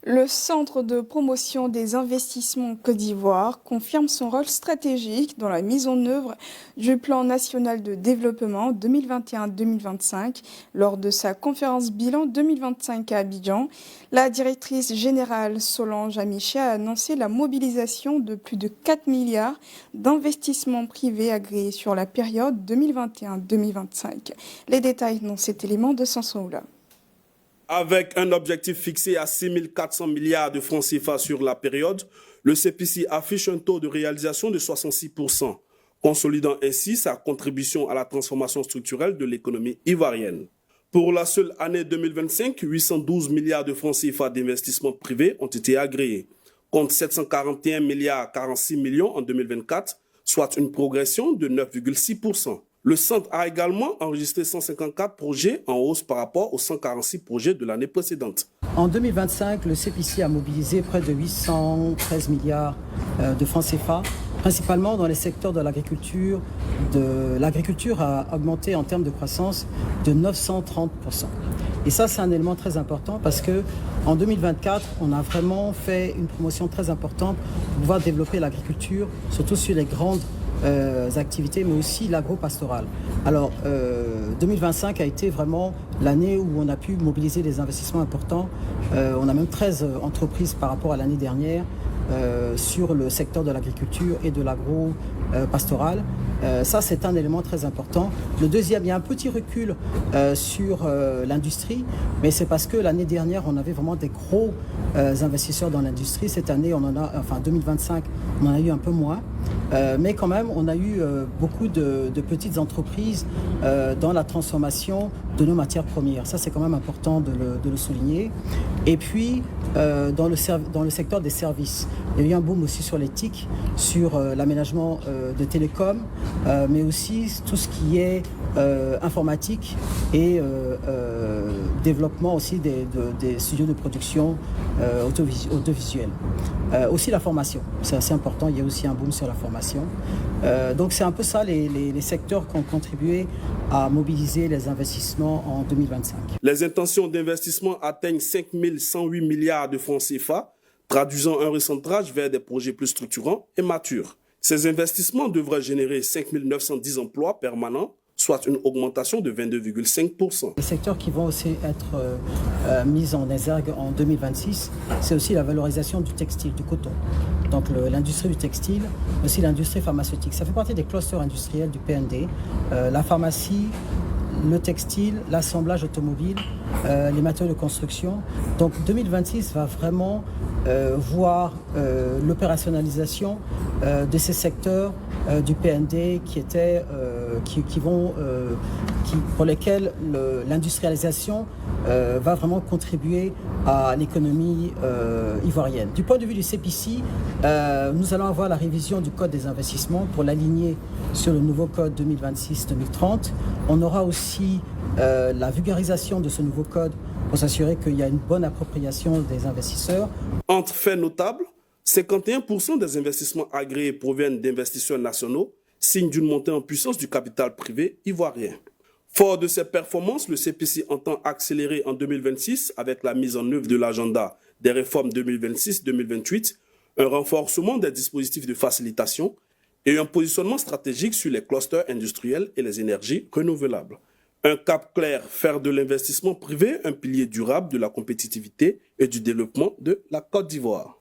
Le Centre de promotion des investissements Côte d'Ivoire confirme son rôle stratégique dans la mise en œuvre du Plan national de développement 2021-2025 lors de sa conférence bilan 2025 à Abidjan. La directrice générale Solange Amiché a annoncé la mobilisation de plus de 4 milliards d'investissements privés agréés sur la période 2021-2025. Les détails dans cet élément de Sansoula. Avec un objectif fixé à 6 400 milliards de francs CFA sur la période, le CPC affiche un taux de réalisation de 66%, consolidant ainsi sa contribution à la transformation structurelle de l'économie ivoirienne. Pour la seule année 2025, 812 milliards de francs CFA d'investissements privés ont été agréés, contre 741 milliards 46 millions en 2024, soit une progression de 9,6%. Le centre a également enregistré 154 projets en hausse par rapport aux 146 projets de l'année précédente. En 2025, le CPC a mobilisé près de 813 milliards de francs CFA, principalement dans les secteurs de l'agriculture. L'agriculture a augmenté en termes de croissance de 930%. Et ça, c'est un élément très important parce qu'en 2024, on a vraiment fait une promotion très importante pour pouvoir développer l'agriculture, surtout sur les grandes activités, mais aussi l'agro-pastoral. Alors, 2025 a été vraiment l'année où on a pu mobiliser des investissements importants. On a même 13 entreprises par rapport à l'année dernière sur le secteur de l'agriculture et de l'agro-pastoral. Ça, c'est un élément très important. Le deuxième, il y a un petit recul sur l'industrie, mais c'est parce que l'année dernière, on avait vraiment des gros investisseurs dans l'industrie. Cette année, 2025, on en a eu un peu moins. Mais quand même, on a eu beaucoup de petites entreprises dans la transformation de nos matières premières. Ça, c'est quand même important de le souligner. Et puis, dans le secteur des services, il y a eu un boom aussi sur les TIC, sur l'aménagement de télécoms, mais aussi tout ce qui est informatique et développement aussi des studios de production audiovisuelle. Aussi la formation, c'est assez important, il y a aussi un boom sur la formation. Donc c'est un peu ça les secteurs qui ont contribué à mobiliser les investissements en 2025. Les intentions d'investissement atteignent 5 108 milliards de francs CFA, traduisant un recentrage vers des projets plus structurants et matures. Ces investissements devraient générer 5 910 emplois permanents, soit une augmentation de 22,5%. Les secteurs qui vont aussi être mis en exergue en 2026, c'est aussi la valorisation du textile, du coton. Donc l'industrie du textile, aussi l'industrie pharmaceutique. Ça fait partie des clusters industriels du PND. La pharmacie, le textile, l'assemblage automobile, les matériaux de construction. Donc 2026 va vraiment voir l'opérationnalisation de ces secteurs du PND pour lesquels l'industrialisation va vraiment contribuer à l'économie ivoirienne. Du point de vue du CPC, nous allons avoir la révision du code des investissements pour l'aligner sur le nouveau code 2026-2030. On aura aussi la vulgarisation de ce nouveau code pour s'assurer qu'il y a une bonne appropriation des investisseurs. Entre faits notables, 51% des investissements agréés proviennent d'investisseurs nationaux, signe d'une montée en puissance du capital privé ivoirien. Fort de ces performances, le CPC entend accélérer en 2026 avec la mise en œuvre de l'agenda des réformes 2026-2028, un renforcement des dispositifs de facilitation et un positionnement stratégique sur les clusters industriels et les énergies renouvelables. Un cap clair, faire de l'investissement privé un pilier durable de la compétitivité et du développement de la Côte d'Ivoire.